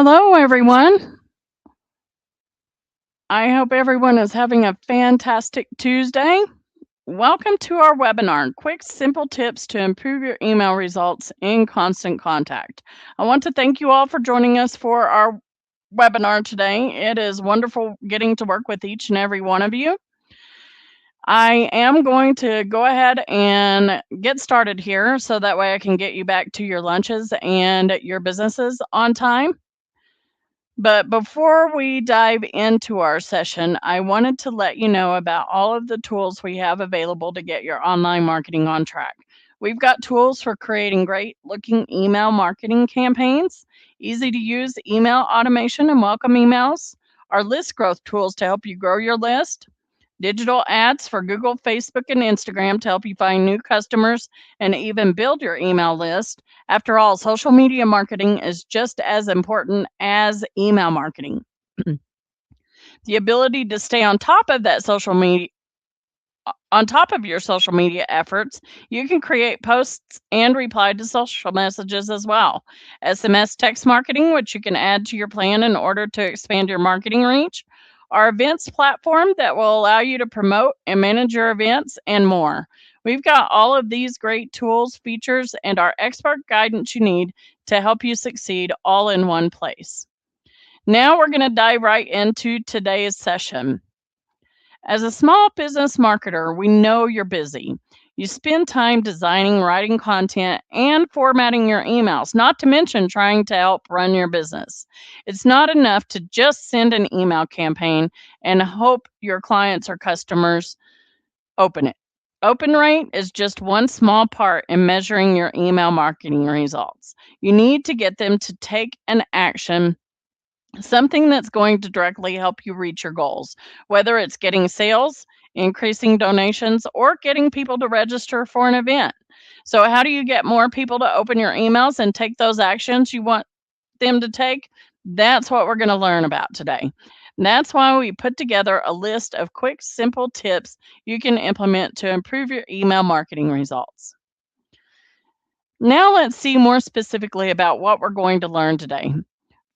Hello, everyone. I hope everyone is having a fantastic Tuesday. Welcome to our webinar, Quick, Simple Tips to Improve Your Email Results in Constant Contact. I want to thank you all for joining us for our webinar today. It is wonderful getting to work with each and every one of you. I am going to go ahead and get started here so that way I can get you back to your lunches and your businesses on time. But before we dive into our session, I wanted to let you know about all of the tools we have available to get your online marketing on track. We've got tools for creating great looking email marketing campaigns, easy to use email automation and welcome emails, our list growth tools to help you grow your list, digital ads for Google, Facebook, and Instagram to help you find new customers and even build your email list. After all, social media marketing is just as important as email marketing. The ability to stay on top of that social media, on top of your social media efforts, you can create posts and reply to social messages as well. SMS text marketing, which you can add to your plan in order to expand your marketing reach. Our events platform that will allow you to promote and manage your events and more. We've got all of these great tools, features, and our expert guidance you need to help you succeed all in one place. Now we're going to dive right into today's session. As a small business marketer, we know you're busy. You spend time designing, writing content, and formatting your emails, not to mention trying to help run your business. It's not enough to just send an email campaign and hope your clients or customers open it. Open rate is just one small part in measuring your email marketing results. You need to get them to take an action, something that's going to directly help you reach your goals, whether it's getting sales, increasing donations, or getting people to register for an event. So how do you get more people to open your emails and take those actions you want them to take? That's what we're going to learn about today. And that's why we put together a list of quick, simple tips you can implement to improve your email marketing results. Now let's see more specifically about what we're going to learn today.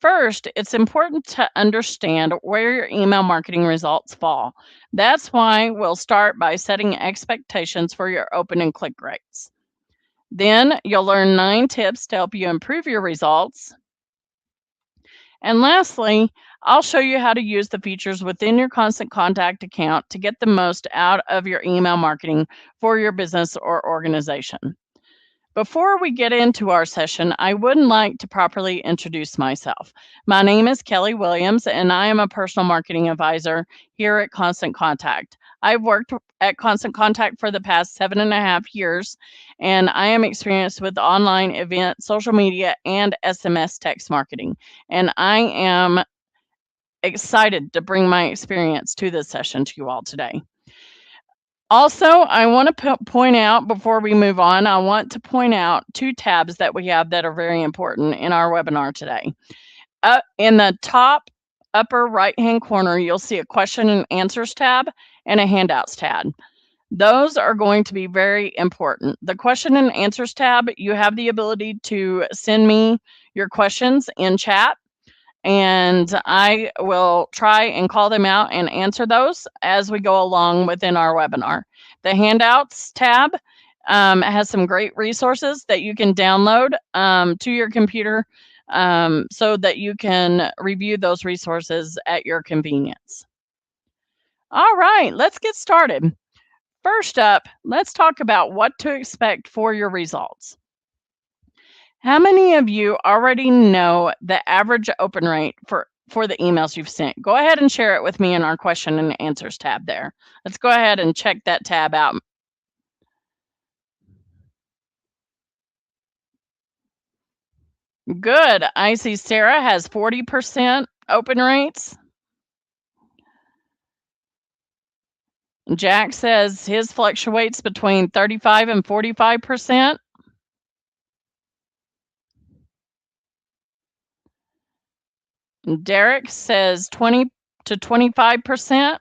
First, it's important to understand where your email marketing results fall. That's why we'll start by setting expectations for your open and click rates. Then you'll learn 9 tips to help you improve your results. And lastly, I'll show you how to use the features within your Constant Contact account to get the most out of your email marketing for your business or organization. Before we get into our session, I would like to properly introduce myself. My name is Kelly Williams, and I am a personal marketing advisor here at Constant Contact. I've worked at Constant Contact for the past 7.5 years, and I am experienced with online event, social media, and SMS text marketing. And I am excited to bring my experience to this session to you all today. Also, I want to point out before we move on, I want to point out 2 tabs that we have that are very important in our webinar today. In the top upper right-hand corner, you'll see a question and answers tab and a handouts tab. Those are going to be very important. The question and answers tab, you have the ability to send me your questions in chat, and I will try and call them out and answer those as we go along within our webinar. The handouts tab has some great resources that you can download to your computer so that you can review those resources at your convenience. All right, let's get started. First up, let's talk about what to expect for your results. How many of you already know the average open rate for the emails you've sent? Go ahead and share it with me in our question and answers tab there. Let's go ahead and check that tab out. Good. I see Sarah has 40% open rates. Jack says his fluctuates between 35 and 45%. Derek says 20 to 25%.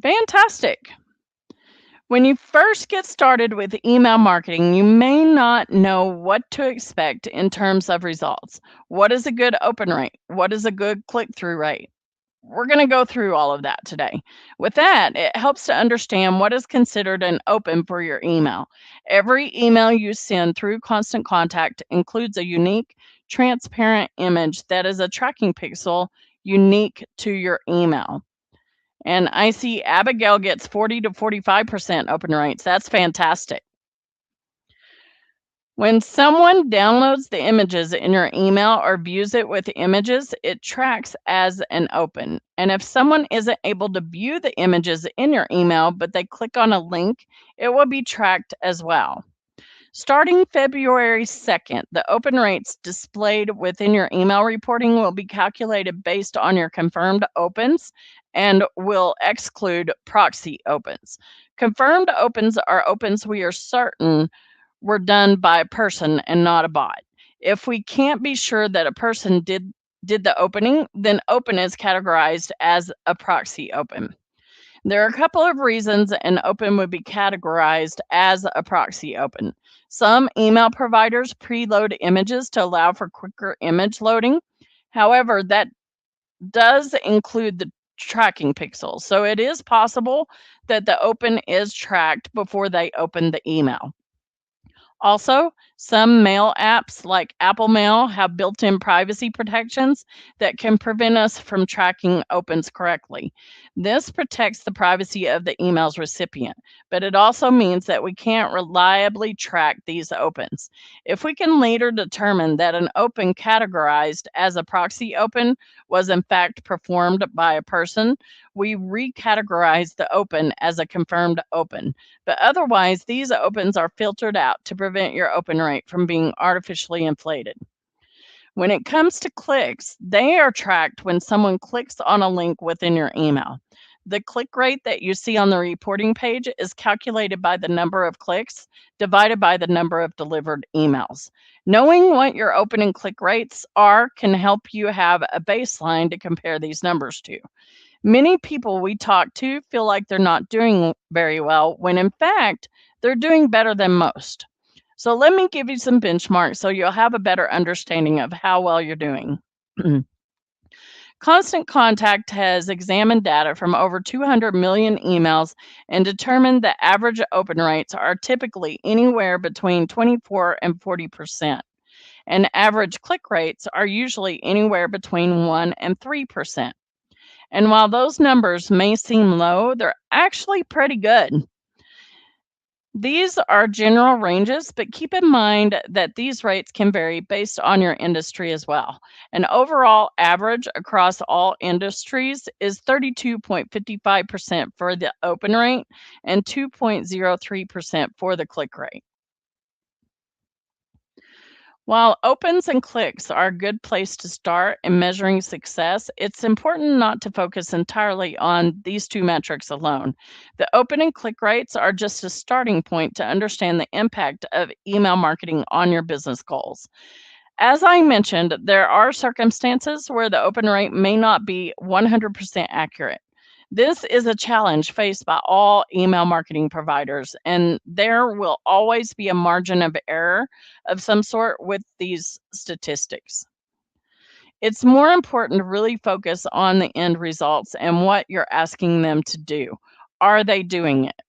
Fantastic. When you first get started with email marketing, you may not know what to expect in terms of results. What is a good open rate? What is a good click through rate? We're going to go through all of that today. With that, it helps to understand what is considered an open for your email. Every email you send through Constant Contact includes a unique, transparent image that is a tracking pixel unique to your email. And I see Abigail gets 40 to 45% open rates. That's fantastic. When someone downloads the images in your email or views it with images, it tracks as an open. And if someone isn't able to view the images in your email, but they click on a link, it will be tracked as well. Starting February 2nd, the open rates displayed within your email reporting will be calculated based on your confirmed opens and will exclude proxy opens. Confirmed opens are opens we are certain were done by a person and not a bot. If we can't be sure that a person did the opening, then open is categorized as a proxy open. There are a couple of reasons an open would be categorized as a proxy open. Some email providers preload images to allow for quicker image loading. However, that does include the tracking pixels. So it is possible that the open is tracked before they open the email. Also, some mail apps like Apple Mail have built-in privacy protections that can prevent us from tracking opens correctly. This protects the privacy of the email's recipient, but it also means that we can't reliably track these opens. If we can later determine that an open categorized as a proxy open was in fact performed by a person, we recategorize the open as a confirmed open. But otherwise, these opens are filtered out to prevent your open rate from being artificially inflated. When it comes to clicks, they are tracked when someone clicks on a link within your email. The click rate that you see on the reporting page is calculated by the number of clicks divided by the number of delivered emails. Knowing what your open and click rates are can help you have a baseline to compare these numbers to. Many people we talk to feel like they're not doing very well when in fact, they're doing better than most. So let me give you some benchmarks so you'll have a better understanding of how well you're doing. Constant Contact has examined data from over 200 million emails and determined that average open rates are typically anywhere between 24 and 40%. And average click rates are usually anywhere between 1 and 3%. And while those numbers may seem low, they're actually pretty good. These are general ranges, but keep in mind that these rates can vary based on your industry as well. An overall average across all industries is 32.55% for the open rate and 2.03% for the click rate. While opens and clicks are a good place to start in measuring success, it's important not to focus entirely on these two metrics alone. The open and click rates are just a starting point to understand the impact of email marketing on your business goals. As I mentioned, there are circumstances where the open rate may not be 100% accurate. This is a challenge faced by all email marketing providers, and there will always be a margin of error of some sort with these statistics. It's more important to really focus on the end results and what you're asking them to do. Are they doing it?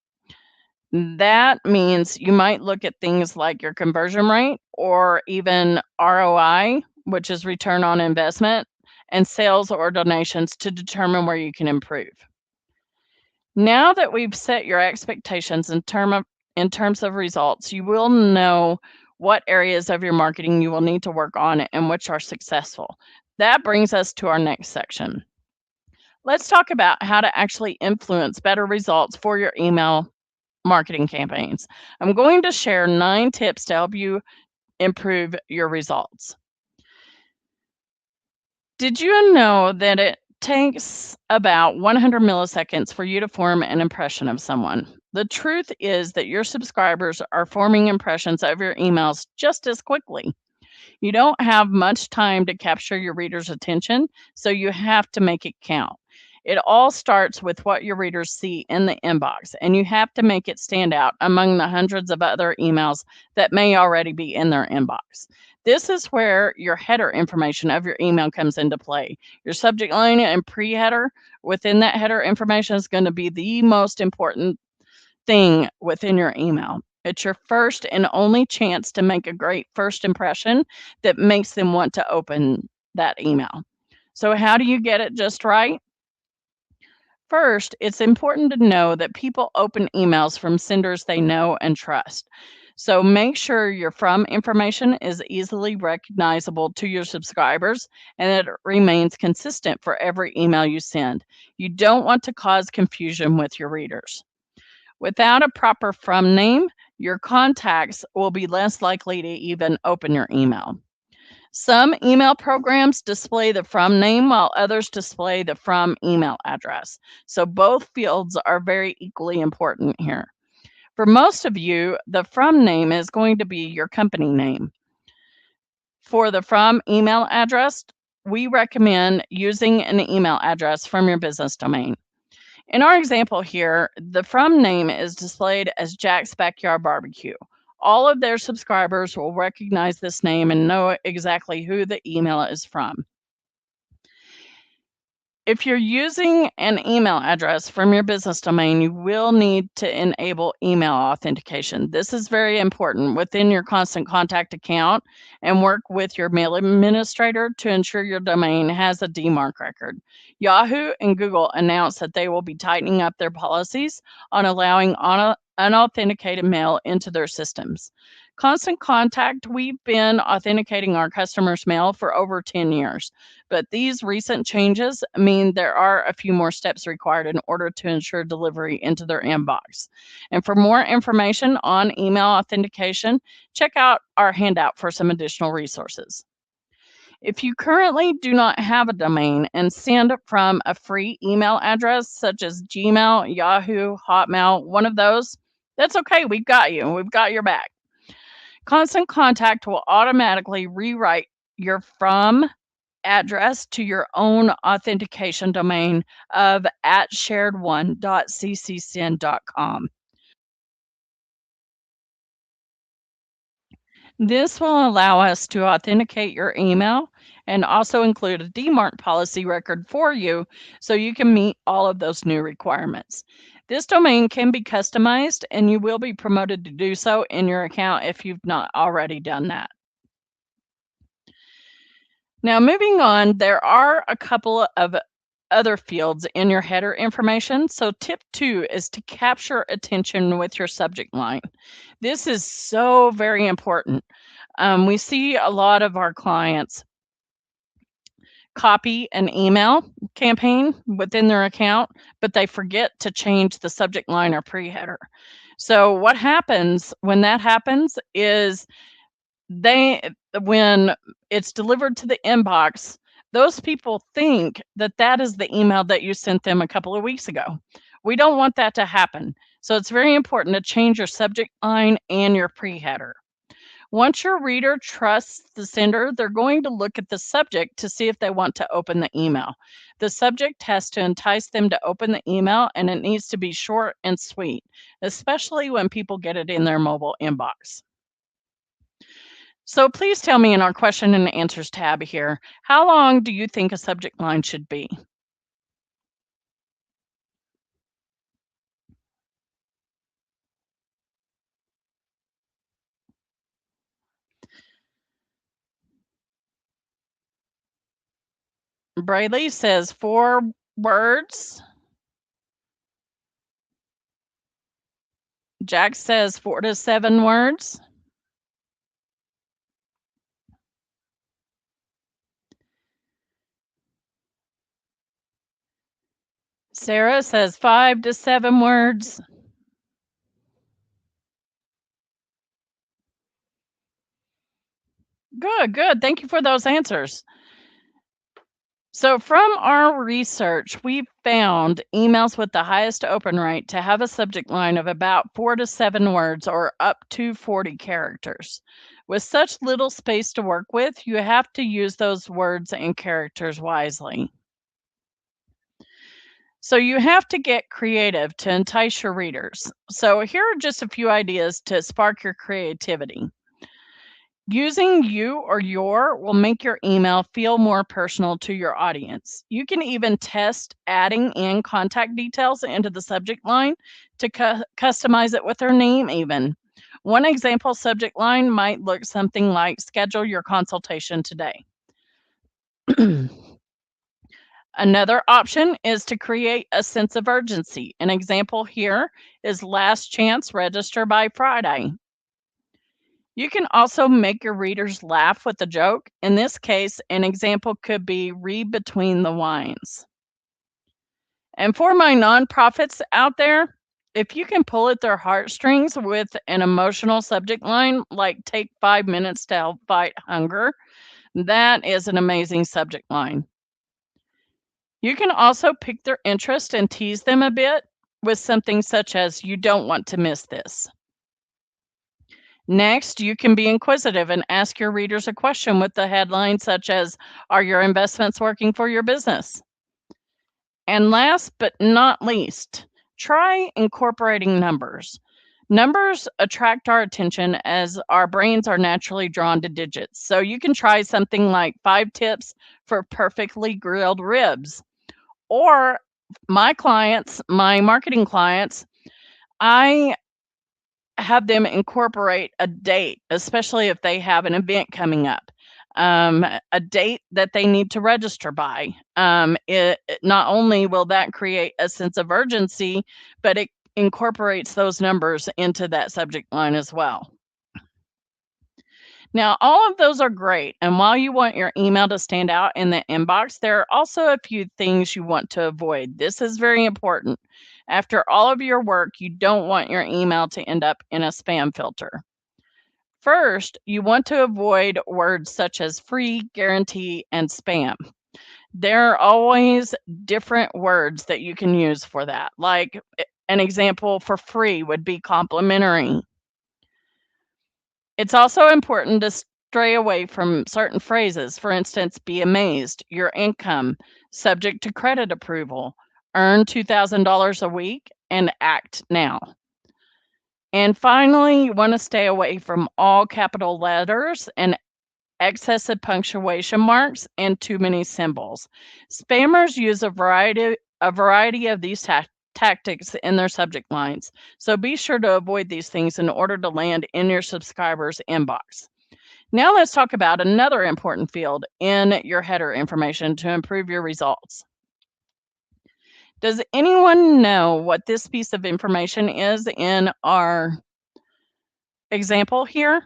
That means you might look at things like your conversion rate or even ROI, which is return on investment, and sales or donations to determine where you can improve. Now that we've set your expectations in terms of results, you will know what areas of your marketing you will need to work on and which are successful. That brings us to our next section. Let's talk about how to actually influence better results for your email marketing campaigns. I'm going to share 9 tips to help you improve your results. Did you know that it takes about 100 milliseconds for you to form an impression of someone? The truth is that your subscribers are forming impressions of your emails just as quickly. You don't have much time to capture your reader's attention, so you have to make it count. It all starts with what your readers see in the inbox, and you have to make it stand out among the hundreds of other emails that may already be in their inbox. This is where your header information of your email comes into play. Your subject line and pre-header within that header information is going to be the most important thing within your email. It's your first and only chance to make a great first impression that makes them want to open that email. So how do you get it just right? First, it's important to know that people open emails from senders they know and trust. So make sure your from information is easily recognizable to your subscribers and that it remains consistent for every email you send. You don't want to cause confusion with your readers. Without a proper from name, your contacts will be less likely to even open your email. Some email programs display the from name while others display the from email address. So both fields are very equally important here. For most of you, the from name is going to be your company name. For the from email address, we recommend using an email address from your business domain. In our example here, the from name is displayed as Jack's Backyard Barbecue. All of their subscribers will recognize this name and know exactly who the email is from. If you're using an email address from your business domain, you will need to enable email authentication. This is very important within your Constant Contact account, and work with your mail administrator to ensure your domain has a DMARC record. Yahoo and Google announced that they will be tightening up their policies on allowing unauthenticated mail into their systems. Constant Contact, we've been authenticating our customers' mail for over 10 years, but these recent changes mean there are a few more steps required in order to ensure delivery into their inbox. And for more information on email authentication, check out our handout for some additional resources. If you currently do not have a domain and send from a free email address such as Gmail, Yahoo, Hotmail, one of those, that's okay. We've got you. We've got your back. Constant Contact will automatically rewrite your from address to your own authentication domain of @shared1.ccsend.com. This will allow us to authenticate your email and also include a DMARC policy record for you so you can meet all of those new requirements. This domain can be customized and you will be promoted to do so in your account if you've not already done that. Now, moving on, there are a couple of other fields in your header information. So tip 2 is to capture attention with your subject line. This is so very important. We see a lot of our clients copy an email campaign within their account, but they forget to change the subject line or pre-header. So what happens when that happens is when it's delivered to the inbox, those people think that that is the email that you sent them a couple of weeks ago. We don't want that to happen. So it's very important to change your subject line and your pre-header. Once your reader trusts the sender, they're going to look at the subject to see if they want to open the email. The subject has to entice them to open the email, and it needs to be short and sweet, especially when people get it in their mobile inbox. So please tell me in our question and answers tab here, how long do you think a subject line should be? Brayley says 4 words. Jack says 4 to 7 words. Sarah says 5 to 7 words. Good, good. Thank you for those answers. So from our research, we found emails with the highest open rate to have a subject line of about 4 to 7 words or up to 40 characters. With such little space to work with, you have to use those words and characters wisely. So you have to get creative to entice your readers. So here are just a few ideas to spark your creativity. Using you or your will make your email feel more personal to your audience. You can even test adding in contact details into the subject line to customize it with their name even. One example subject line might look something like schedule your consultation today. Another option is to create a sense of urgency. An example here is last chance, register by Friday. You can also make your readers laugh with a joke. In this case, an example could be read between the lines. And for my nonprofits out there, if you can pull at their heartstrings with an emotional subject line like take 5 minutes to help fight hunger, that is an amazing subject line. You can also pick their interest and tease them a bit with something such as, you don't want to miss this. Next, you can be inquisitive and ask your readers a question with the headline such as, are your investments working for your business? And last but not least, try incorporating numbers. Numbers attract our attention as our brains are naturally drawn to digits. So you can try something like 5 tips for perfectly grilled ribs. Or my clients, my marketing clients, I have them incorporate a date, especially if they have an event coming up, a date that they need to register by. It not only will that create a sense of urgency, but it incorporates those numbers into that subject line as well. Now, all of those are great. And while you want your email to stand out in the inbox, there are also a few things you want to avoid. This is very important. After all of your work, you don't want your email to end up in a spam filter. First, you want to avoid words such as free, guarantee, and spam. There are always different words that you can use for that. Like an example for free would be complimentary. It's also important to stray away from certain phrases. For instance, be amazed, your income, subject to credit approval, earn $2,000 a week, and act now. And finally, you want to stay away from all capital letters and excessive punctuation marks and too many symbols. Spammers use a variety of these tactics in their subject lines. So be sure to avoid these things in order to land in your subscriber's inbox. Now let's talk about another important field in your header information to improve your results. Does anyone know what this piece of information is in our example here?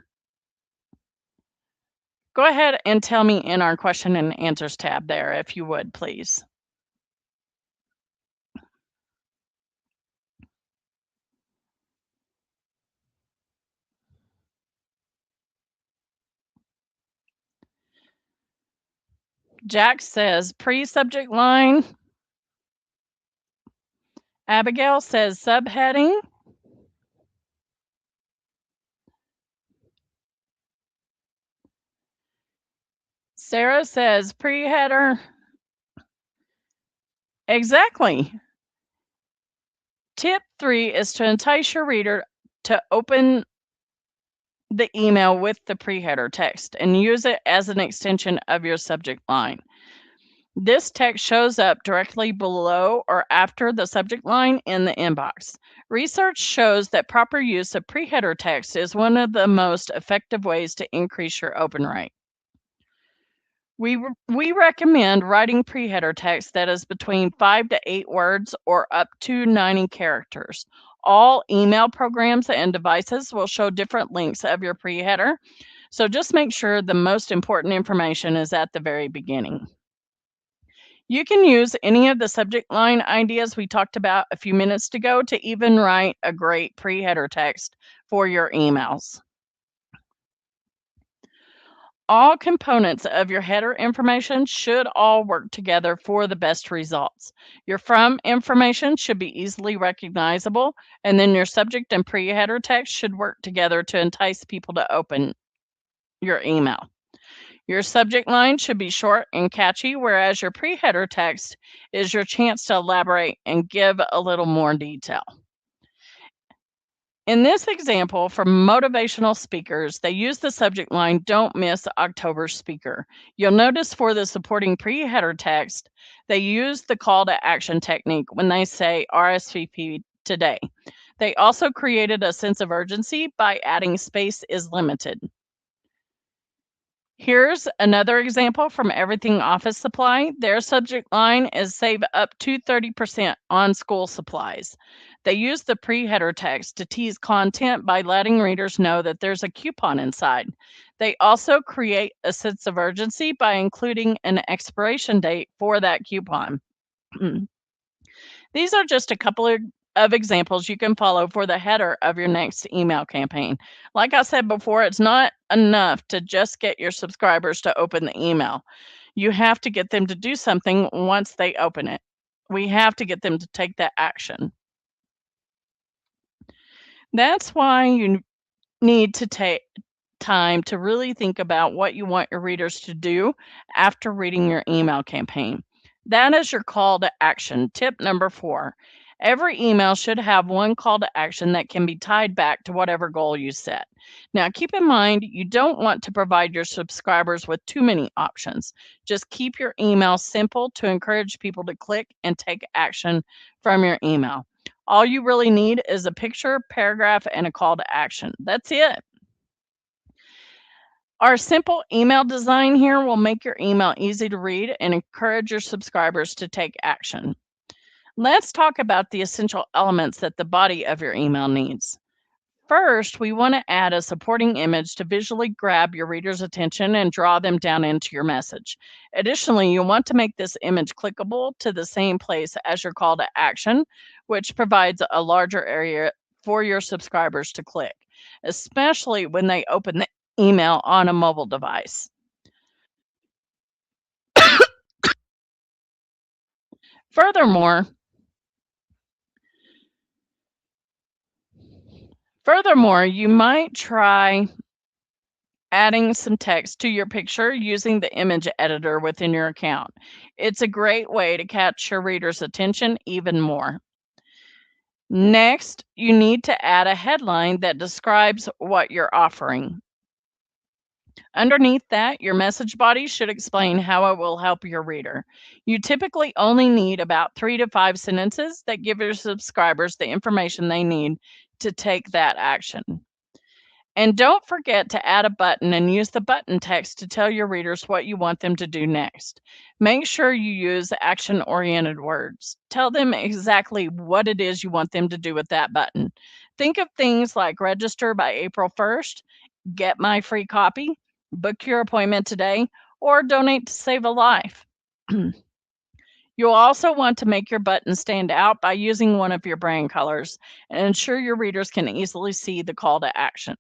Go ahead and tell me in our question and answers tab there, if you would, please. Jack says pre-subject line. Abigail says subheading. Sarah says pre-header. Exactly. Tip 3 is to entice your reader to open the email with the pre-header text and use it as an extension of your subject line. This text shows up directly below or after the subject line in the inbox. Research shows that proper use of pre-header text is one of the most effective ways to increase your open rate. We recommend writing pre-header text that is between 5 to 8 words or up to 90 characters. All email programs and devices will show different lengths of your pre-header, so just make sure the most important information is at the very beginning. You can use any of the subject line ideas we talked about a few minutes ago to even write a great pre-header text for your emails. All components of your header information should all work together for the best results. Your from information should be easily recognizable, and then your subject and pre-header text should work together to entice people to open your email. Your subject line should be short and catchy, whereas your pre-header text is your chance to elaborate and give a little more detail. In this example, for motivational speakers, they use the subject line, "Don't miss October's speaker." You'll notice for the supporting pre-header text, they use the call to action technique when they say RSVP today. They also created a sense of urgency by adding "space is limited." Here's another example from Everything Office Supply. Their subject line is "Save up to 30% on school supplies." They use the pre-header text to tease content by letting readers know that there's a coupon inside. They also create a sense of urgency by including an expiration date for that coupon. These are just a couple of examples you can follow for the header of your next email campaign. Like I said before, it's not enough to just get your subscribers to open the email. You have to get them to do something once they open it. We have to get them to take that action. That's why you need to take time to really think about what you want your readers to do after reading your email campaign. That is your call to action. Tip number 4. Every email should have one call to action that can be tied back to whatever goal you set. Now, keep in mind, you don't want to provide your subscribers with too many options. Just keep your email simple to encourage people to click and take action from your email. All you really need is a picture, paragraph, and a call to action. That's it. Our simple email design here will make your email easy to read and encourage your subscribers to take action. Let's talk about the essential elements that the body of your email needs. First, we want to add a supporting image to visually grab your reader's attention and draw them down into your message. Additionally, you want to make this image clickable to the same place as your call to action, which provides a larger area for your subscribers to click, especially when they open the email on a mobile device. Furthermore, you might try adding some text to your picture using the image editor within your account. It's a great way to catch your reader's attention even more. Next, you need to add a headline that describes what you're offering. Underneath that, your message body should explain how it will help your reader. You typically only need about 3 to 5 sentences that give your subscribers the information they need to take that action. And don't forget to add a button and use the button text to tell your readers what you want them to do next. Make sure you use action-oriented words. Tell them exactly what it is you want them to do with that button. Think of things like register by April 1st, get my free copy, book your appointment today, or donate to save a life. You'll also want to make your button stand out by using one of your brand colors and ensure your readers can easily see the call to action.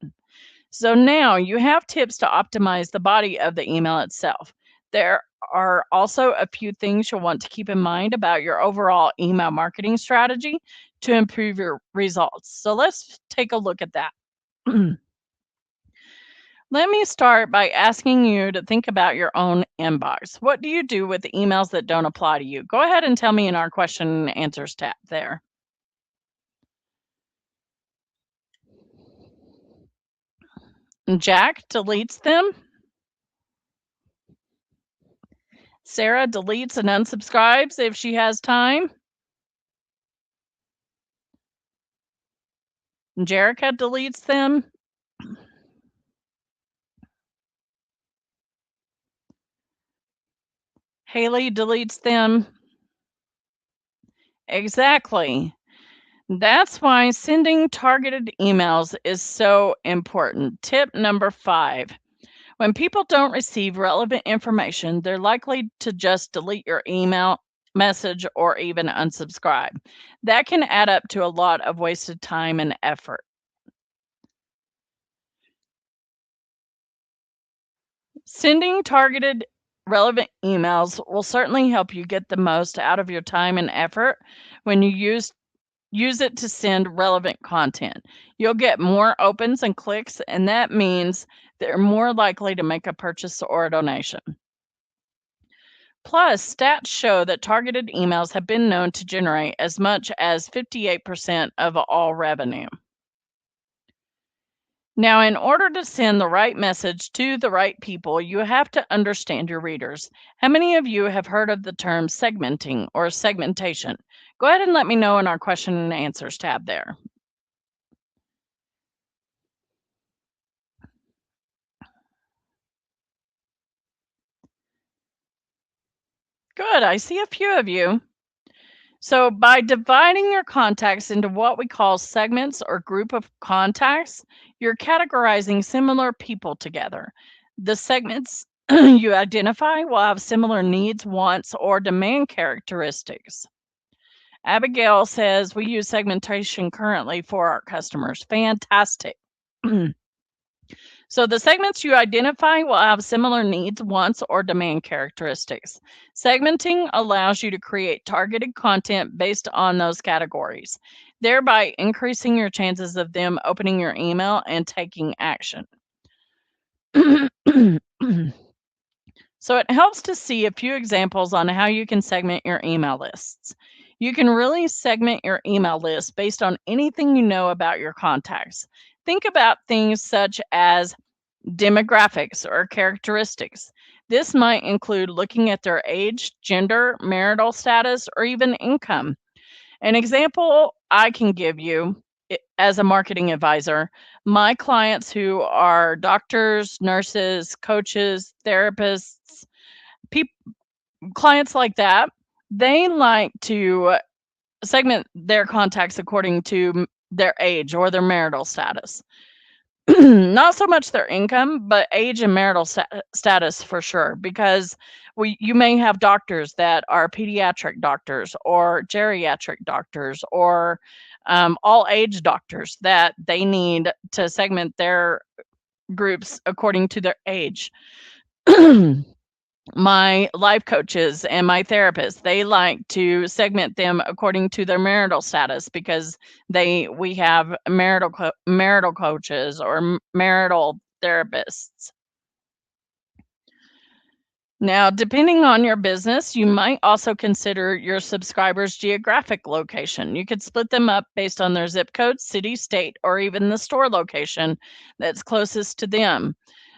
So now you have tips to optimize the body of the email itself. There are also a few things you'll want to keep in mind about your overall email marketing strategy to improve your results. So let's take a look at that. Let me start by asking you to think about your own inbox. What do you do with the emails that don't apply to you? Go ahead and tell me in our question and answers tab there. Jack deletes them. Sarah deletes and unsubscribes if she has time. Jerica deletes them. Haley deletes them. Exactly. That's why sending targeted emails is so important. Tip number 5. When people don't receive relevant information, they're likely to just delete your email message or even unsubscribe. That can add up to a lot of wasted time and effort. Sending targeted relevant emails will certainly help you get the most out of your time and effort when you use it to send relevant content. You'll get more opens and clicks, and that means they're more likely to make a purchase or a donation. Plus, stats show that targeted emails have been known to generate as much as 58% of all revenue. Now, in order to send the right message to the right people, you have to understand your readers. How many of you have heard of the term segmenting or segmentation? Go ahead and let me know in our question and answers tab there. Good, I see a few of you. So by dividing your contacts into what we call segments or group of contacts, you're categorizing similar people together. The segments you identify will have similar needs, wants, or demand characteristics. Abigail says we use segmentation currently for our customers. Fantastic. So the segments you identify will have similar needs, wants, or demand characteristics. Segmenting allows you to create targeted content based on those categories, thereby increasing your chances of them opening your email and taking action. So it helps to see a few examples on how you can segment your email lists. You can really segment your email list based on anything you know about your contacts. Think about things such as demographics or characteristics. This might include looking at their age, gender, marital status, or even income. An example I can give you as a marketing advisor, my clients who are doctors, nurses, coaches, therapists, clients like that, they like to segment their contacts according to their age or their marital status. Not so much their income, but age and marital status for sure, because you may have doctors that are pediatric doctors or geriatric doctors or all age doctors that they need to segment their groups according to their age. My life coaches and my therapists, they like to segment them according to their marital status because we have marital coaches or marital therapists. Now, depending on your business, you might also consider your subscribers' geographic location. You could split them up based on their zip code, city, state, or even the store location that's closest to them.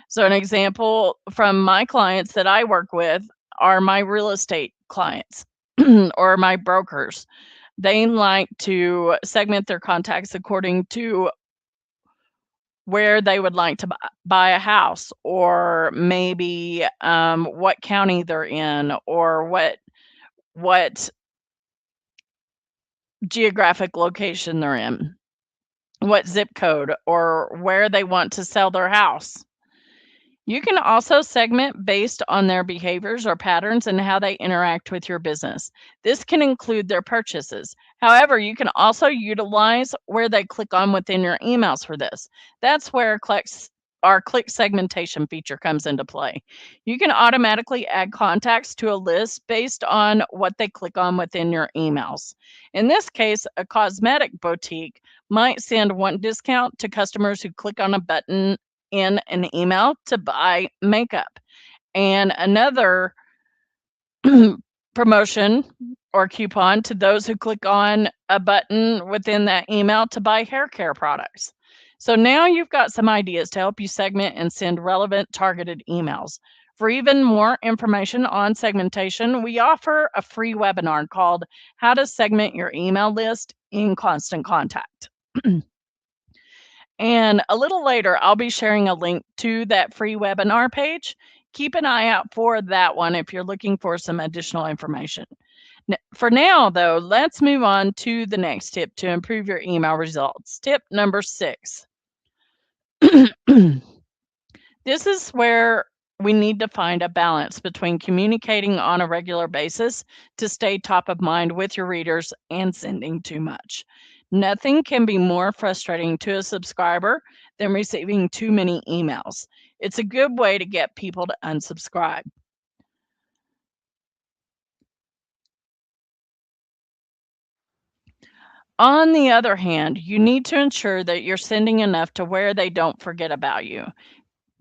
So an example from my clients that I work with are my real estate clients or my brokers. They like to segment their contacts according to where they would like to buy a house, or maybe what county they're in, or what geographic location they're in, what zip code, or where they want to sell their house. You can also segment based on their behaviors or patterns and how they interact with your business. This can include their purchases. However, you can also utilize where they click on within your emails for this. That's where our click segmentation feature comes into play. You can automatically add contacts to a list based on what they click on within your emails. In this case, a cosmetic boutique might send one discount to customers who click on a button in an email to buy makeup, and another promotion or coupon to those who click on a button within that email to buy hair care products. So now you've got some ideas to help you segment and send relevant targeted emails. For even more information on segmentation, we offer a free webinar called How to Segment Your Email List in Constant Contact. And a little later, I'll be sharing a link to that free webinar page. Keep an eye out for that one if you're looking for some additional information. For now, though, let's move on to the next tip to improve your email results. Tip number 6. This is where we need to find a balance between communicating on a regular basis to stay top of mind with your readers and sending too much. Nothing can be more frustrating to a subscriber than receiving too many emails. It's a good way to get people to unsubscribe. On the other hand, you need to ensure that you're sending enough to where they don't forget about you.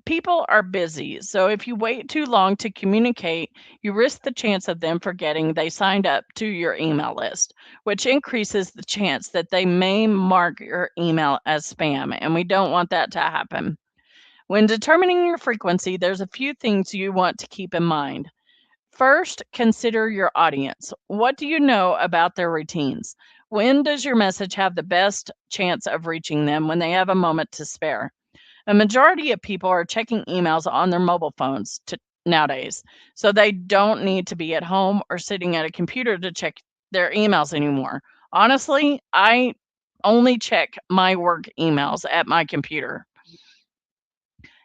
People are busy, so if you wait too long to communicate, you risk the chance of them forgetting they signed up to your email list, which increases the chance that they may mark your email as spam, and we don't want that to happen. When determining your frequency, there's a few things you want to keep in mind. First, consider your audience. What do you know about their routines? When does your message have the best chance of reaching them when they have a moment to spare? A majority of people are checking emails on their mobile phones nowadays, so they don't need to be at home or sitting at a computer to check their emails anymore. Honestly, I only check my work emails at my computer.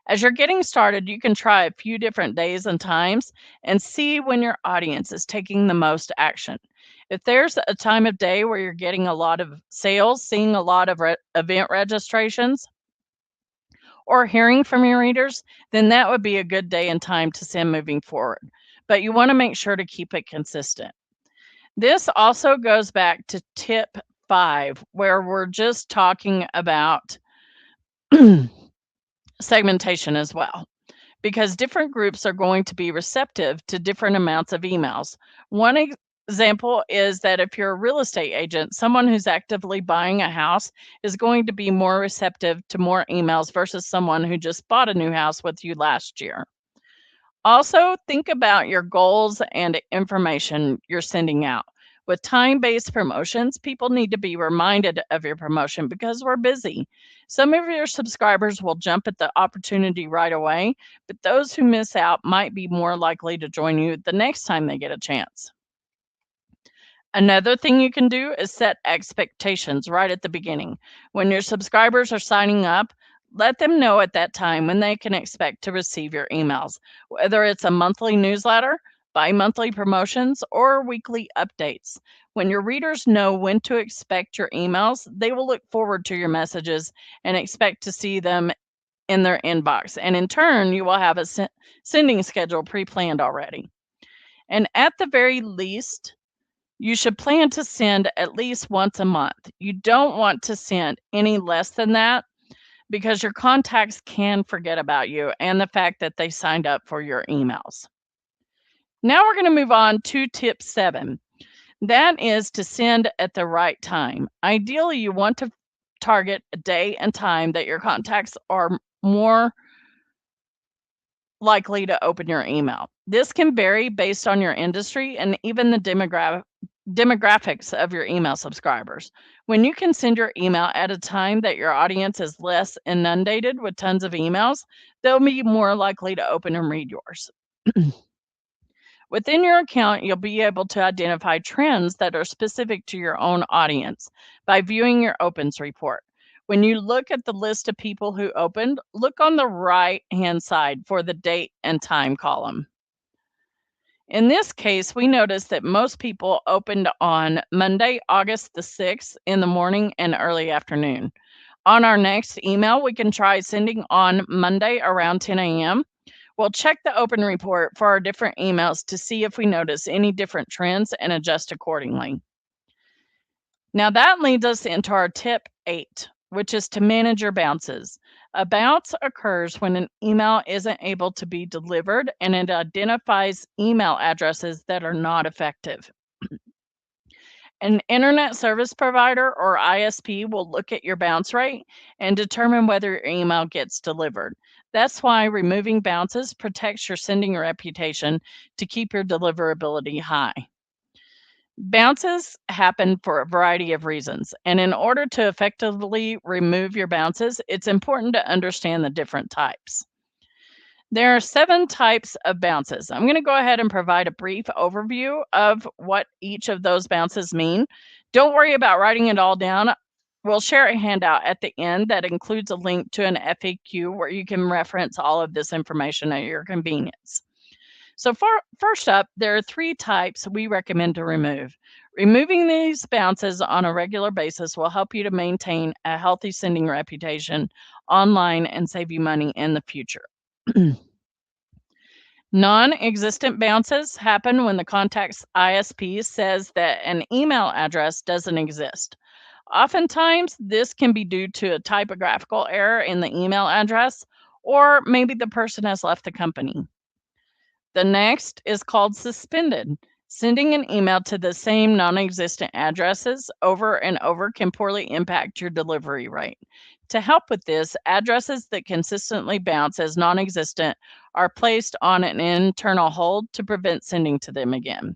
As you're getting started, you can try a few different days and times and see when your audience is taking the most action. If there's a time of day where you're getting a lot of sales, seeing a lot of event registrations, or hearing from your readers, then that would be a good day and time to send moving forward. But you want to make sure to keep it consistent. This also goes back to tip 5, where we're just talking about segmentation as well, because different groups are going to be receptive to different amounts of emails. One example is that if you're a real estate agent, someone who's actively buying a house is going to be more receptive to more emails versus someone who just bought a new house with you last year. Also, think about your goals and information you're sending out. With time-based promotions, people need to be reminded of your promotion because we're busy. Some of your subscribers will jump at the opportunity right away, but those who miss out might be more likely to join you the next time they get a chance. Another thing you can do is set expectations right at the beginning. When your subscribers are signing up, let them know at that time when they can expect to receive your emails, whether it's a monthly newsletter, bi-monthly promotions, or weekly updates. When your readers know when to expect your emails, they will look forward to your messages and expect to see them in their inbox. And in turn, you will have a sending schedule pre-planned already. And at the very least, you should plan to send at least once a month. You don't want to send any less than that because your contacts can forget about you and the fact that they signed up for your emails. Now we're going to move on to tip 7. That is to send at the right time. Ideally, you want to target a day and time that your contacts are more likely to open your email. This can vary based on your industry and even the demographics of your email subscribers. When you can send your email at a time that your audience is less inundated with tons of emails, they'll be more likely to open and read yours. Within your account, you'll be able to identify trends that are specific to your own audience by viewing your opens report. When you look at the list of people who opened, look on the right-hand side for the date and time column. In this case, we noticed that most people opened on Monday, August the 6th in the morning and early afternoon. On our next email, we can try sending on Monday around 10 a.m. We'll check the open report for our different emails to see if we notice any different trends and adjust accordingly. Now that leads us into our tip 8, which is to manage your bounces. A bounce occurs when an email isn't able to be delivered and it identifies email addresses that are not effective. An internet service provider or ISP will look at your bounce rate and determine whether your email gets delivered. That's why removing bounces protects your sending reputation to keep your deliverability high. Bounces happen for a variety of reasons, and in order to effectively remove your bounces, it's important to understand the different types. There are 7 types of bounces. I'm going to go ahead and provide a brief overview of what each of those bounces mean. Don't worry about writing it all down. We'll share a handout at the end that includes a link to an FAQ where you can reference all of this information at your convenience. So first up, there are 3 types we recommend to remove. Removing these bounces on a regular basis will help you to maintain a healthy sending reputation online and save you money in the future. Non-existent bounces happen when the contact's ISP says that an email address doesn't exist. Oftentimes, this can be due to a typographical error in the email address or maybe the person has left the company. The next is called suspended. Sending an email to the same non-existent addresses over and over can poorly impact your delivery rate. To help with this, addresses that consistently bounce as non-existent are placed on an internal hold to prevent sending to them again.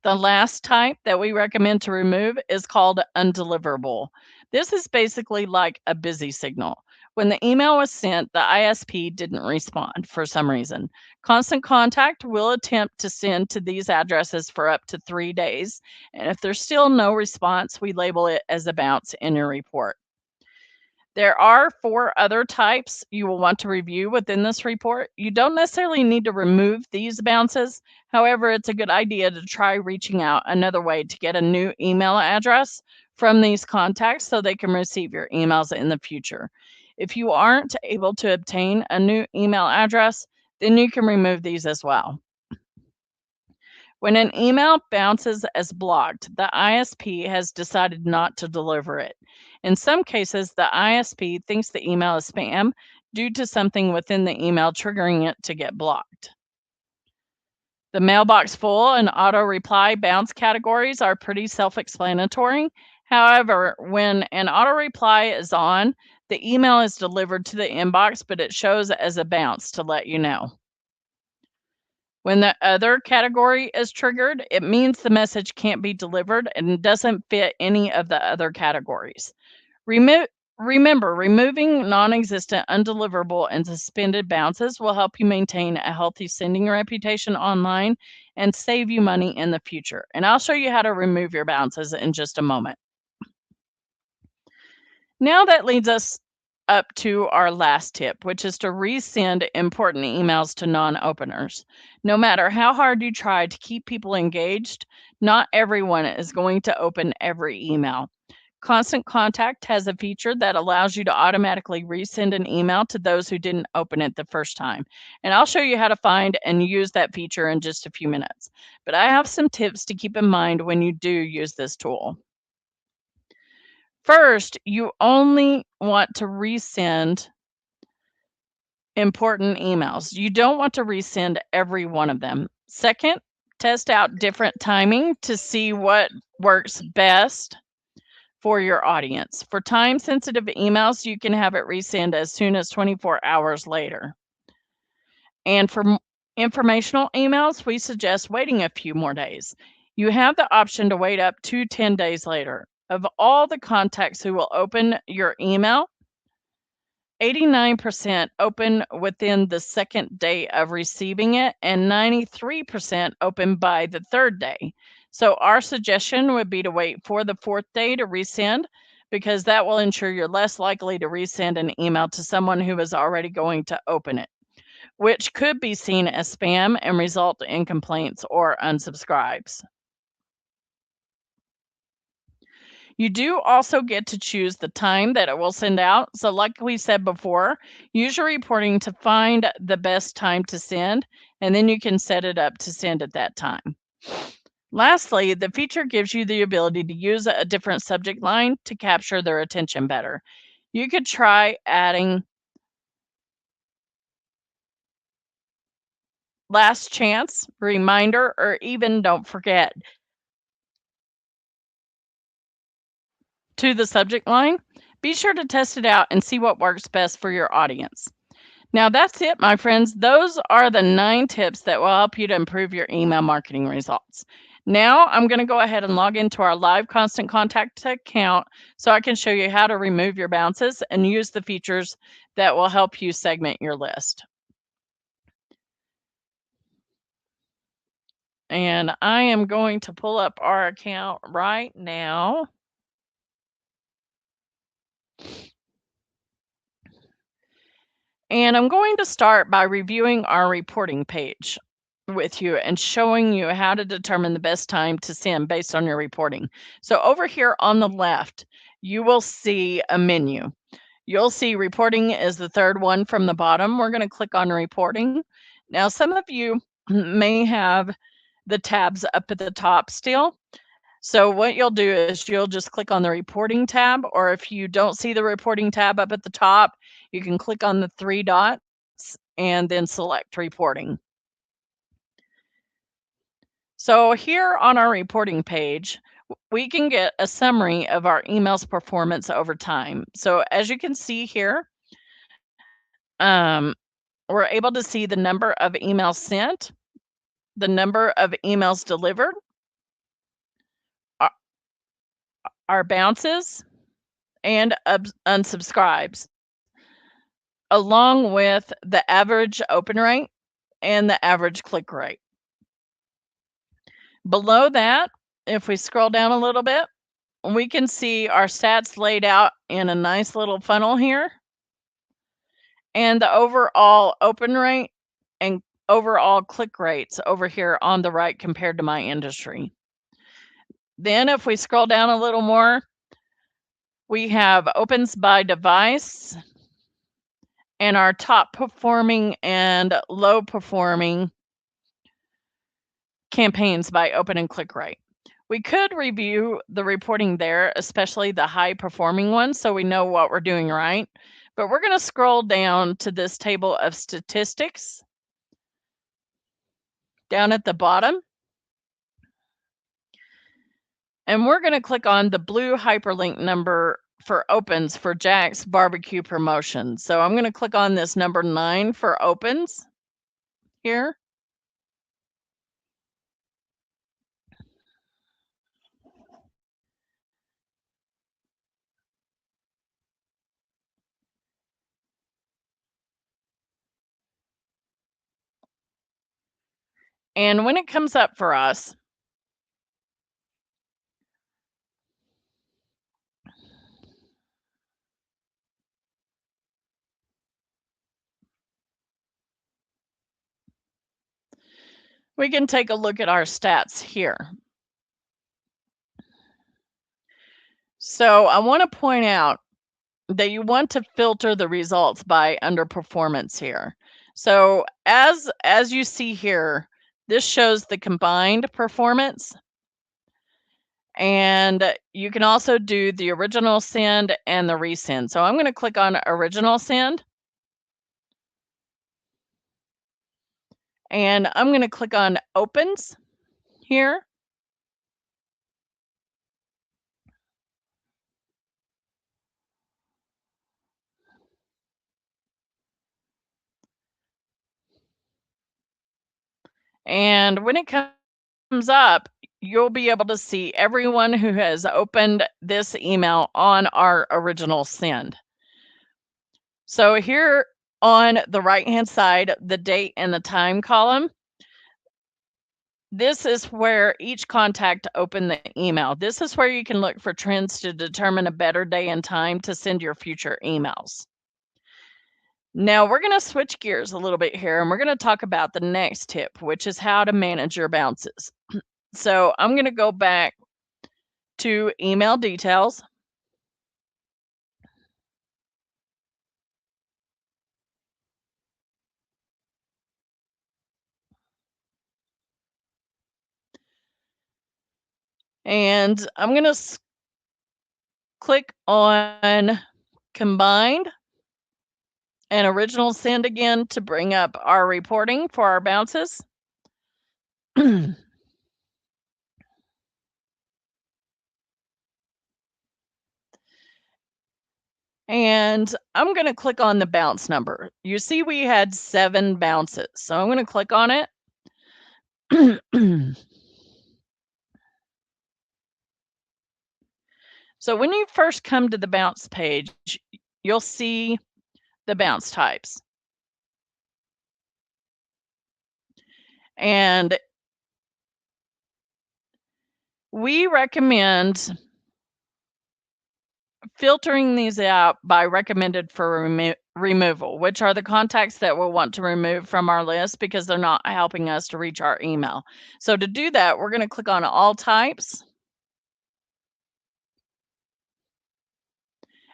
The last type that we recommend to remove is called undeliverable. This is basically like a busy signal. When the email was sent, the ISP didn't respond for some reason. Constant Contact will attempt to send to these addresses for up to 3 days, and if there's still no response, we label it as a bounce in your report. There are 4 other types you will want to review within this report. You don't necessarily need to remove these bounces. However, it's a good idea to try reaching out another way to get a new email address from these contacts so they can receive your emails in the future. If you aren't able to obtain a new email address, then you can remove these as well. When an email bounces as blocked, the ISP has decided not to deliver it. In some cases, the ISP thinks the email is spam due to something within the email triggering it to get blocked. The mailbox full and auto reply bounce categories are pretty self-explanatory. However, when an auto reply is on, the email is delivered to the inbox, but it shows as a bounce to let you know. When the other category is triggered, it means the message can't be delivered and doesn't fit any of the other categories. Remember, removing non-existent, undeliverable, and suspended bounces will help you maintain a healthy sending reputation online and save you money in the future. And I'll show you how to remove your bounces in just a moment. Now that leads us up to our last tip, which is to resend important emails to non-openers. No matter how hard you try to keep people engaged, not everyone is going to open every email. Constant Contact has a feature that allows you to automatically resend an email to those who didn't open it the first time. And I'll show you how to find and use that feature in just a few minutes. But I have some tips to keep in mind when you do use this tool. First, you only want to resend important emails. You don't want to resend every one of them. Second, test out different timing to see what works best for your audience. For time-sensitive emails, you can have it resend as soon as 24 hours later. And for informational emails, we suggest waiting a few more days. You have the option to wait up to 10 days later. Of all the contacts who will open your email, 89% open within the second day of receiving it, and 93% open by the 3rd day. So our suggestion would be to wait for the 4th day to resend, because that will ensure you're less likely to resend an email to someone who is already going to open it, which could be seen as spam and result in complaints or unsubscribes. You do also get to choose the time that it will send out. So like we said before, use your reporting to find the best time to send, and then you can set it up to send at that time. Lastly, the feature gives you the ability to use a different subject line to capture their attention better. You could try adding last chance, reminder, or even don't forget to the subject line. Be sure to test it out and see what works best for your audience. Now that's it, my friends. Those are the 9 tips that will help you to improve your email marketing results. Now I'm going to go ahead and log into our live Constant Contact account so I can show you how to remove your bounces and use the features that will help you segment your list. And I am going to pull up our account right now. And I'm going to start by reviewing our reporting page with you and showing you how to determine the best time to send based on your reporting. So over here on the left, you will see a menu. You'll see reporting is the 3rd one from the bottom. We're going to click on reporting. Now, some of you may have the tabs up at the top still. So what you'll do is you'll just click on the reporting tab, or if you don't see the reporting tab up at the top, you can click on the 3 dots and then select reporting. So here on our reporting page, we can get a summary of our emails performance over time. So as you can see here, we're able to see the number of emails sent, the number of emails delivered, our bounces, and unsubscribes, along with the average open rate and the average click rate. Below that, if we scroll down a little bit, we can see our stats laid out in a nice little funnel here, and the overall open rate and overall click rates over here on the right compared to my industry. Then if we scroll down a little more, we have opens by device and our top performing and low performing campaigns by open and click rate. We could review the reporting there, especially the high performing ones, so we know what we're doing right. But we're going to scroll down to this table of statistics down at the bottom. And we're going to click on the blue hyperlink number for opens for Jack's barbecue promotion. So I'm going to click on this number 9 for opens here. And when it comes up for us, we can take a look at our stats here. So I want to point out that you want to filter the results by underperformance here. So as you see here, this shows the combined performance. And you can also do the original send and the resend. So I'm going to click on original send. And I'm going to click on opens here. And when it comes up, you'll be able to see everyone who has opened this email on our original send. So here on the right-hand side, the date and the time column, this is where each contact opened the email. This is where you can look for trends to determine a better day and time to send your future emails. Now we're going to switch gears a little bit here, and we're going to talk about the next tip, which is how to manage your bounces. So I'm going to go back to email details. And I'm going to click on combined and original send again to bring up our reporting for our bounces. And I'm going to click on the bounce number. You see we had 7 bounces. So I'm going to click on it. So when you first come to the bounce page, you'll see the bounce types. And we recommend filtering these out by recommended for removal, which are the contacts that we'll want to remove from our list because they're not helping us to reach our email. So to do that, we're going to click on all types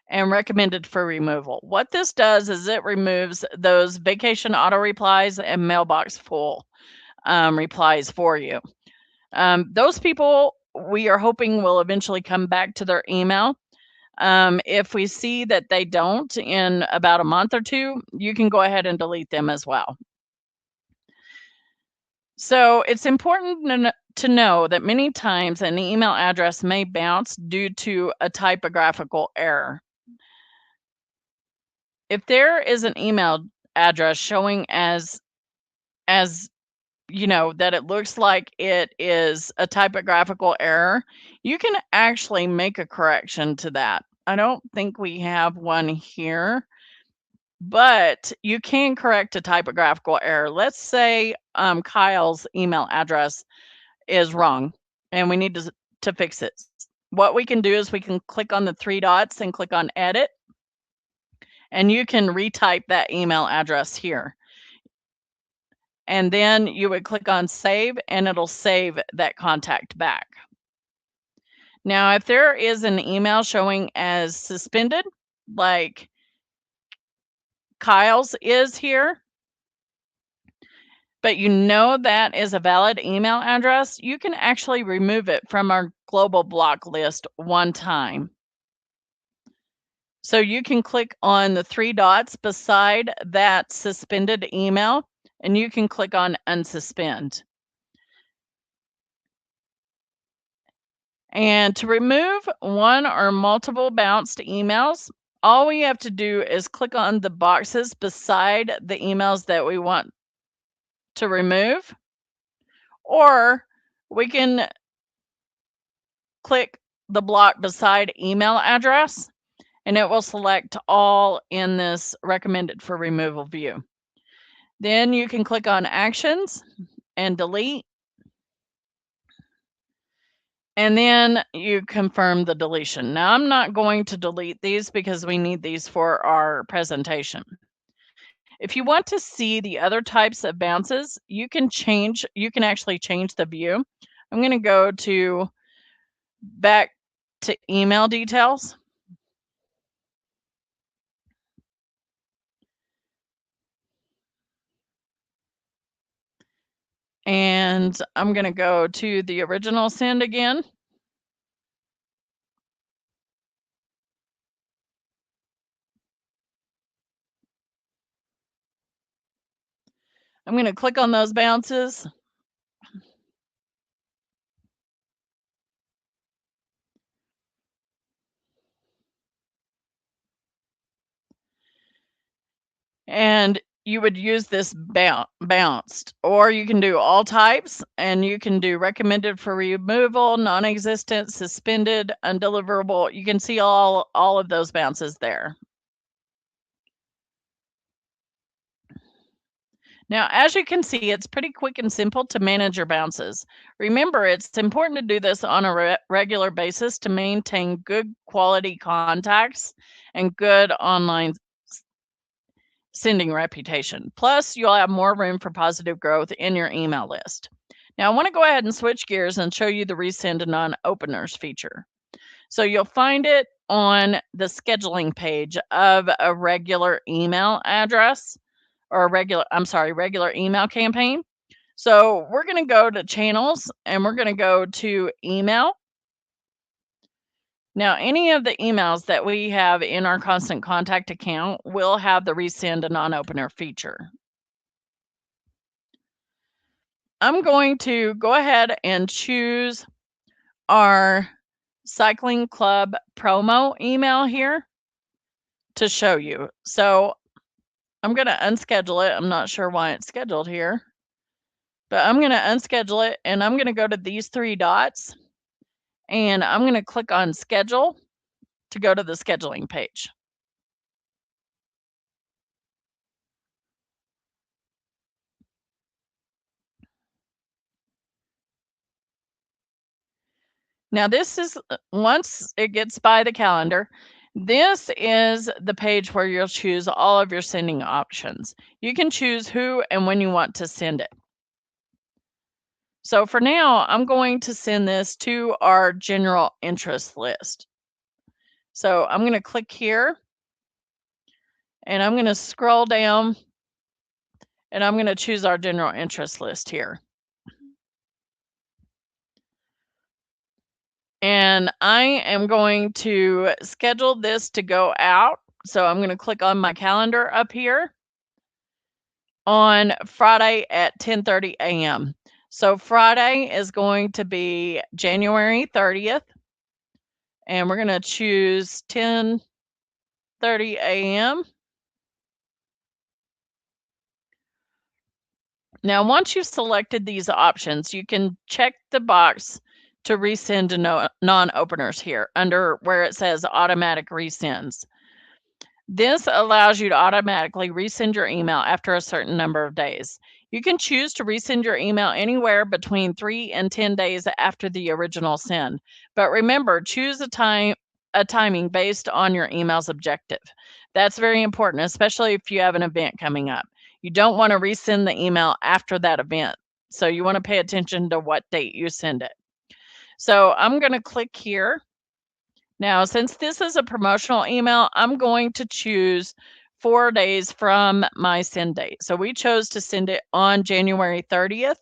and recommended for removal. What this does is it removes those vacation auto replies and mailbox full replies for you. Those people we are hoping will eventually come back to their email. If we see that they don't in about a month or two, you can go ahead and delete them as well. So it's important to know that many times an email address may bounce due to a typographical error. If there is an email address showing as you know, that it looks like it is a typographical error, you can actually make a correction to that. I don't think we have one here, but you can correct a typographical error. Let's say Kyle's email address is wrong and we need to fix it. What we can do is we can click on the 3 dots and click on edit, and you can retype that email address here. And then you would click on save and it'll save that contact back. Now, if there is an email showing as suspended, like Kyle's is here, but you know that is a valid email address, you can actually remove it from our global block list one time. So you can click on the 3 dots beside that suspended email, and you can click on unsuspend. And to remove one or multiple bounced emails, all we have to do is click on the boxes beside the emails that we want to remove, or we can click the block beside email address, and it will select all in this recommended for removal view. Then you can click on actions and delete. And then you confirm the deletion. Now, I'm not going to delete these because we need these for our presentation. If you want to see the other types of bounces, you can actually change the view. I'm going to go back to email details. And I'm going to go to the original send again. I'm going to click on those bounces. And you would use this bounced, or you can do all types, and you can do recommended for removal, non-existent, suspended, undeliverable. You can see all of those bounces there. Now, as you can see, it's pretty quick and simple to manage your bounces. Remember, it's important to do this on a regular basis to maintain good quality contacts and good online sending reputation. Plus, you'll have more room for positive growth in your email list. Now, I want to go ahead and switch gears and show you the resend to non-openers feature. So you'll find it on the scheduling page of a regular email address, or a regular email campaign. So we're going to go to channels and we're going to go to email. Now, any of the emails that we have in our constant contact account will have the resend to non-opener feature. I'm going to go ahead and choose our Cycling Club promo email here to show you. So I'm going to unschedule it. I'm not sure why it's scheduled here, but I'm going to unschedule it, and I'm going to go to these 3 dots, and I'm going to click on schedule to go to the scheduling page. Now, this is once it gets by the calendar, this is the page where you'll choose all of your sending options. You can choose who and when you want to send it. So for now, I'm going to send this to our general interest list. So I'm going to click here, and I'm going to scroll down, and I'm going to choose our general interest list here. And I am going to schedule this to go out. So I'm going to click on my calendar up here on Friday at 10:30 a.m. So Friday is going to be January 30th. And we're going to choose 10:30 a.m. Now, once you've selected these options, you can check the box to resend to non-openers here under where it says automatic resends. This allows you to automatically resend your email after a certain number of days. You can choose to resend your email anywhere between 3 and 10 days after the original send. But remember, choose a timing based on your email's objective. That's very important, especially if you have an event coming up. You don't want to resend the email after that event. So you want to pay attention to what date you send it. So I'm going to click here. Now, since this is a promotional email, I'm going to choose 4 days from my send date. So we chose to send it on January 30th.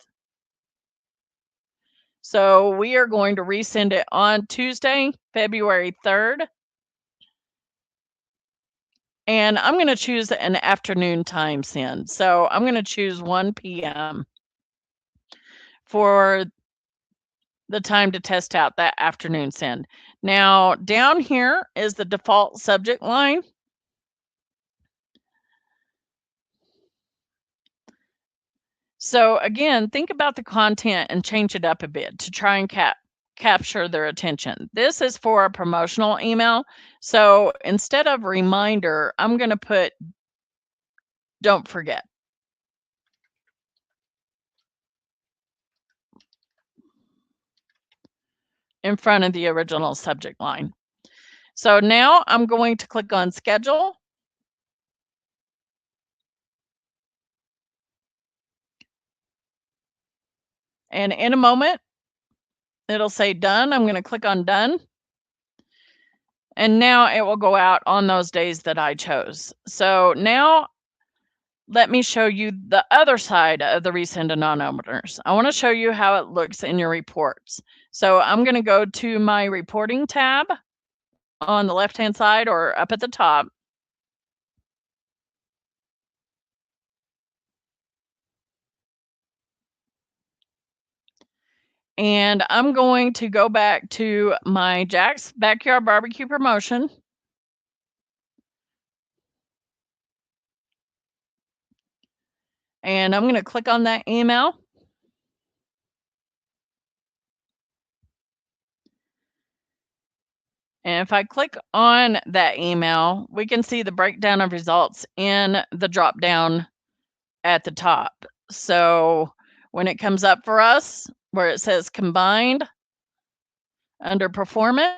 So we are going to resend it on Tuesday, February 3rd. And I'm going to choose an afternoon time send. So I'm going to choose 1 p.m. for the time to test out that afternoon send. Now, down here is the default subject line. So again, think about the content and change it up a bit to try and capture their attention. This is for a promotional email. So instead of reminder, I'm going to put don't forget in front of the original subject line. So now I'm going to click on schedule. And in a moment, it'll say done. I'm going to click on done. And now it will go out on those days that I chose. So now let me show you the other side of the resend to non-openers. I want to show you how it looks in your reports. So I'm going to go to my reporting tab on the left-hand side or up at the top. And I'm going to go back to my Jack's Backyard Barbecue promotion. And I'm going to click on that email. And if I click on that email, we can see the breakdown of results in the drop down at the top. So when it comes up for us, where it says combined under performance,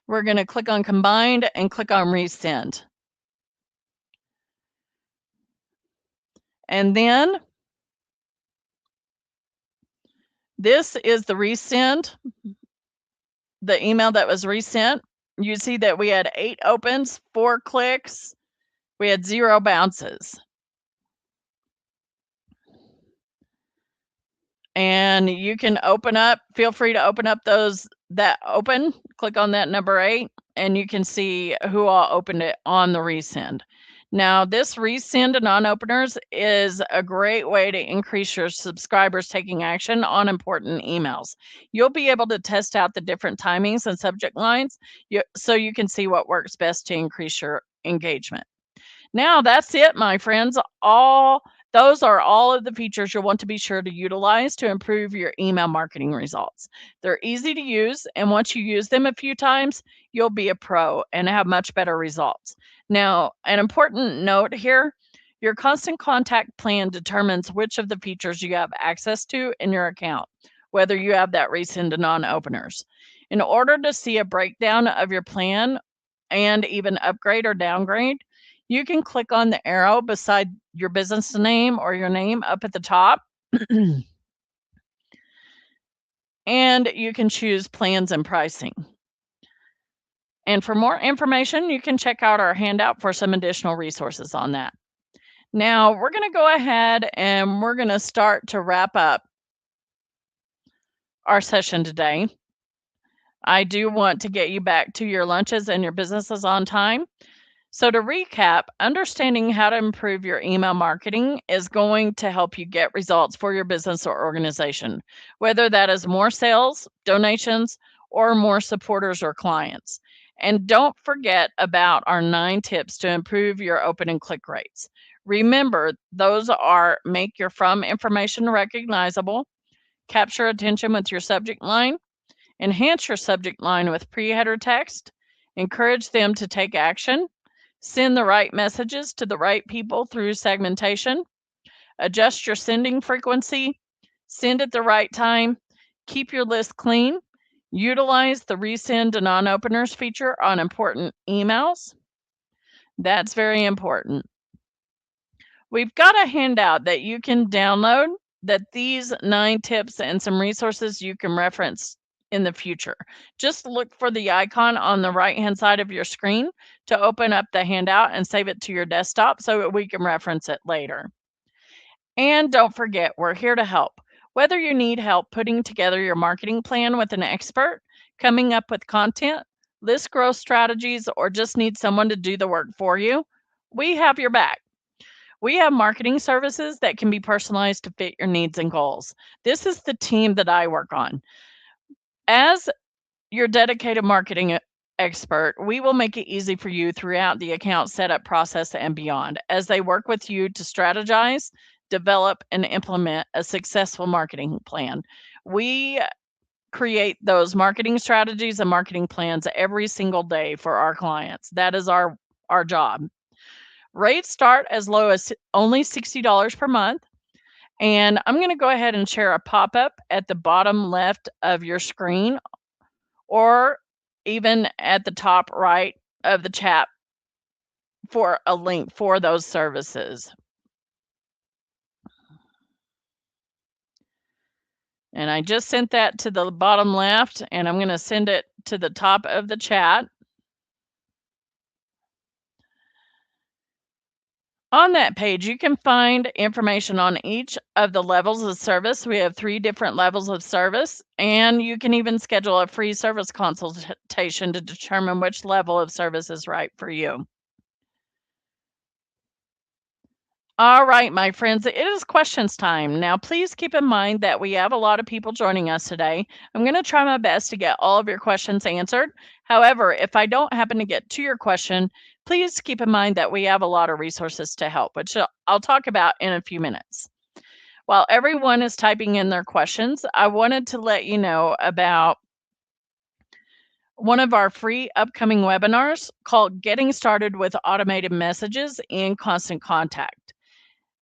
we're going to click on combined and click on resend. And then this is the resend, the email that was resent. You see that we had 8 opens, 4 clicks, we had 0 bounces. And you can feel free to open up those that open, click on that number 8, and you can see who all opened it on the resend. Now, this resend to non-openers is a great way to increase your subscribers taking action on important emails. You'll be able to test out the different timings and subject lines so you can see what works best to increase your engagement. Now, that's it, my friends. Those are all of the features you'll want to be sure to utilize to improve your email marketing results. They're easy to use, and once you use them a few times, you'll be a pro and have much better results. Now, an important note here, your constant contact plan determines which of the features you have access to in your account, whether you have that resend to non-openers. In order to see a breakdown of your plan and even upgrade or downgrade, you can click on the arrow beside your business name or your name up at the top. And you can choose plans and pricing. And for more information, you can check out our handout for some additional resources on that. Now we're going to go ahead and we're going to start to wrap up our session today. I do want to get you back to your lunches and your businesses on time. So to recap, understanding how to improve your email marketing is going to help you get results for your business or organization, whether that is more sales, donations, or more supporters or clients. And don't forget about our 9 tips to improve your open and click rates. Remember, those are: make your from information recognizable, capture attention with your subject line, enhance your subject line with pre-header text, encourage them to take action, send the right messages to the right people through segmentation, adjust your sending frequency, send at the right time, keep your list clean, utilize the resend to non-openers feature on important emails. That's very important. We've got a handout that you can download that these 9 tips and some resources you can reference in the future. Just look for the icon on the right-hand side of your screen to open up the handout and save it to your desktop so that we can reference it later. And don't forget, we're here to help. Whether you need help putting together your marketing plan with an expert, coming up with content, list growth strategies, or just need someone to do the work for you, we have your back. We have marketing services that can be personalized to fit your needs and goals. This is the team that I work on. As your dedicated marketing expert, we will make it easy for you throughout the account setup process and beyond as they work with you to strategize, develop, and implement a successful marketing plan. We create those marketing strategies and marketing plans every single day for our clients. That is our job. Rates start as low as only $60 per month. And I'm going to go ahead and share a pop-up at the bottom left of your screen, or even at the top right of the chat for a link for those services. And I just sent that to the bottom left, and I'm going to send it to the top of the chat. On that page, you can find information on each of the levels of service. We have 3 different levels of service, and you can even schedule a free service consultation to determine which level of service is right for you. All right, my friends, it is questions time. Now, please keep in mind that we have a lot of people joining us today. I'm going to try my best to get all of your questions answered. However, if I don't happen to get to your question, please keep in mind that we have a lot of resources to help, which I'll talk about in a few minutes. While everyone is typing in their questions, I wanted to let you know about one of our free upcoming webinars called Getting Started with Automated Messages in Constant Contact.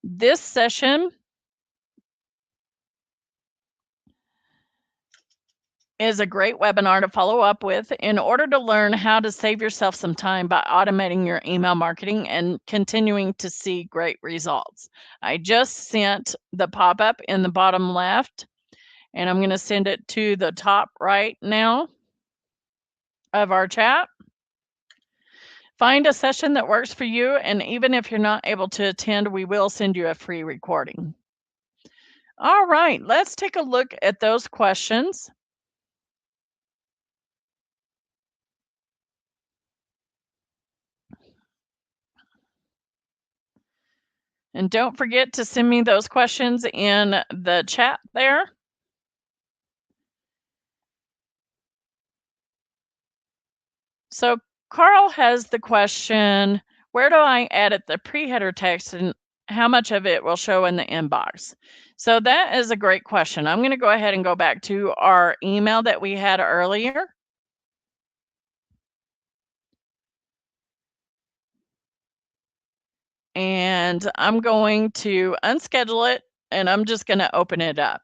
This session is a great webinar to follow up with in order to learn how to save yourself some time by automating your email marketing and continuing to see great results. I just sent the pop-up in the bottom left, and I'm going to send it to the top right now of our chat. Find a session that works for you, and even if you're not able to attend, we will send you a free recording. All right, let's take a look at those questions. And don't forget to send me those questions in the chat there. So Carl has the question, where do I edit the pre-header text and how much of it will show in the inbox? So that is a great question. I'm going to go ahead and go back to our email that we had earlier. And I'm going to unschedule it, and I'm just going to open it up.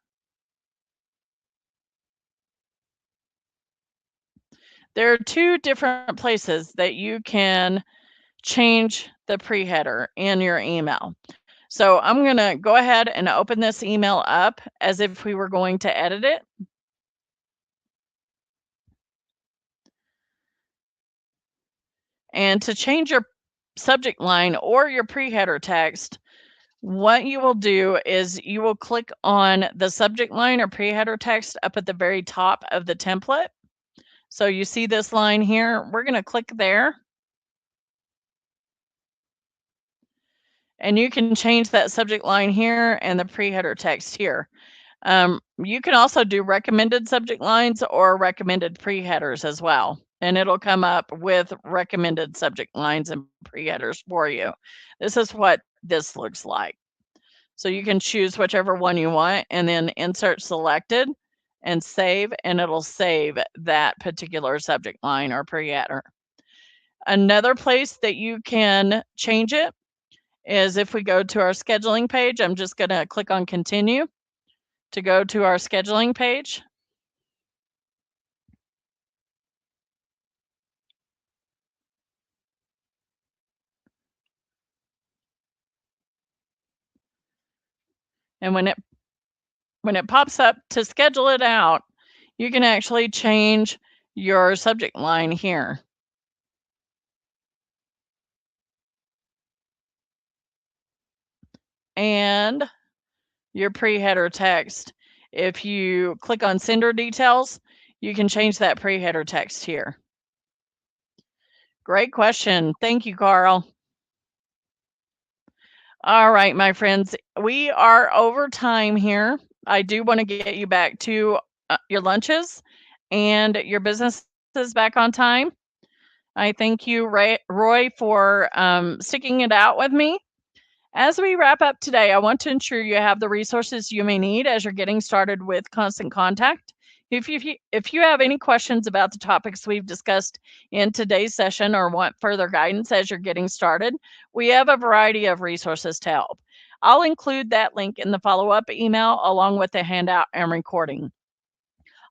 There are 2 different places that you can change the pre-header in your email. So I'm going to go ahead and open this email up as if we were going to edit it. And to change your subject line or your pre-header text, What you will do is you will click on the subject line or pre-header text up at the very top of the template. So you see this line here, we're going to click there. And you can change that subject line here and the pre-header text here. You can also do recommended subject lines or recommended pre-headers as well. And it'll come up with recommended subject lines and pre-headers for you. This is what this looks like. So you can choose whichever one you want and then insert selected and save, and it'll save that particular subject line or pre-header. Another place that you can change it is if we go to our scheduling page. I'm just going to click on continue to go to our scheduling page. And when it pops up to schedule it out, you can actually change your subject line here. And your pre-header text. If you click on sender details, you can change that pre-header text here. Great question. Thank you, Carl. All right, my friends, we are over time here. I do want to get you back to your lunches and your businesses back on time. I thank you, Roy, for sticking it out with me. As we wrap up today, I want to ensure you have the resources you may need as you're getting started with Constant Contact. If you have any questions about the topics we've discussed in today's session or want further guidance as you're getting started, we have a variety of resources to help. I'll include that link in the follow-up email along with the handout and recording.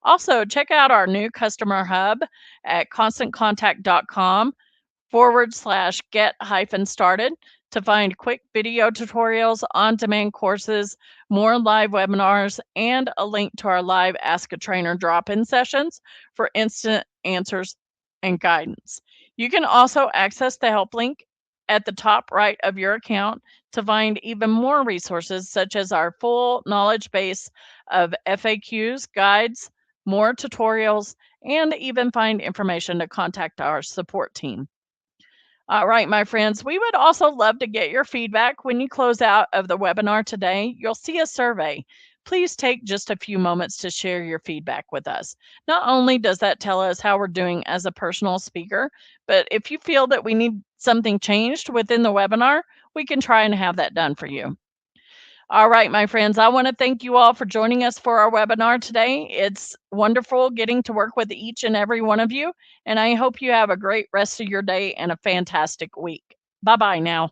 Also, check out our new customer hub at constantcontact.com/get-started to find quick video tutorials, on-demand courses, more live webinars, and a link to our live Ask a Trainer drop-in sessions for instant answers and guidance. You can also access the help link at the top right of your account to find even more resources such as our full knowledge base of FAQs, guides, more tutorials, and even find information to contact our support team. All right, my friends, we would also love to get your feedback. When you close out of the webinar today, you'll see a survey. Please take just a few moments to share your feedback with us. Not only does that tell us how we're doing as a personal speaker, but if you feel that we need something changed within the webinar, we can try and have that done for you. All right, my friends, I want to thank you all for joining us for our webinar today. It's wonderful getting to work with each and every one of you, and I hope you have a great rest of your day and a fantastic week. Bye-bye now.